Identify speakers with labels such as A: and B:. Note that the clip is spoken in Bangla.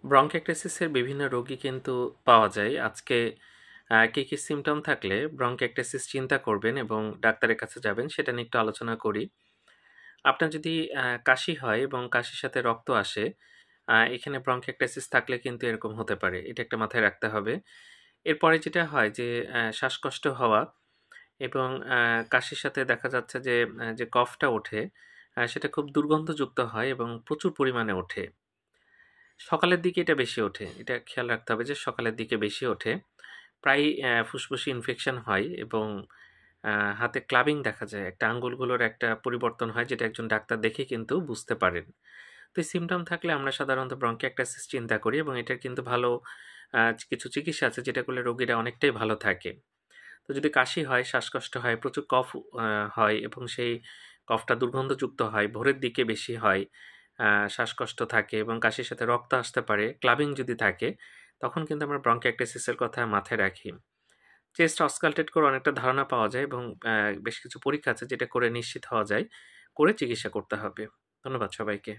A: ব্রঙ্কিয়াক্টাসিসের বিভিন্ন রোগী কিন্তু পাওয়া যায়। আজকে কী সিম্পটম থাকলে ব্রঙ্কিয়াক্টাসিস চিন্তা করবেন এবং ডাক্তারের কাছে যাবেন সেটা নিয়ে একটু আলোচনা করি। আপনার যদি কাশি হয় এবং কাশির সাথে রক্ত আসে, এখানে ব্রঙ্কিয়াক্টাসিস থাকলে কিন্তু এরকম হতে পারে। এটা একটা মাথায় রাখতে হবে। এরপরে যেটা হয় যে শ্বাসকষ্ট হওয়া এবং কাশির সাথে দেখা যাচ্ছে যে কফটা ওঠে, সেটা খুব দুর্গন্ধযুক্ত হয় এবং প্রচুর পরিমাণে ওঠে। সকালের দিকে এটা বেশি ওঠে। এটা খেয়াল রাখতে হবে যে সকালের দিকে বেশি ওঠে। প্রায়ই ফুসফুসে ইনফেকশন হয় এবং আ হাতে ক্লাবিং দেখা যায়। একটা আঙ্গুলগুলোর একটা পরিবর্তন হয় যেটা একজন ডাক্তার দেখে কিন্তু বুঝতে পারেন। তো এই সিম্পটম থাকলে আমরা সাধারণত ব্রঙ্কিয়াক্টাসিস চিন্তা করি এবং এটার কিন্তু ভালো কিছু চিকিৎসা আছে যেটা করলে রোগীরা অনেকটাই ভালো থাকে। তো যদি কাশি হয়, শ্বাসকষ্ট হয়, প্রচুর কফ আ হয় এবং সেই কফটা দুর্গন্ধযুক্ত হয়, ভোরের দিকে বেশি হয়, আ শ্বাসকষ্ট থাকে এবং কাশির সাথে রক্ত আসতে পারে, ক্লাবিং যদি থাকে, তখন কিন্তু আমরা ব্রঙ্কিয়াক্টাসিস এর কথা মাথায় রাখি। চেস্ট অস্কাল্টেট করে অনেকটা ধারণা পাওয়া যায় এবং বেশ কিছু পরীক্ষা আছে যেটা করে নিশ্চিত হওয়া যায়, করে চিকিৎসা করতে হবে। ধন্যবাদ সবাইকে।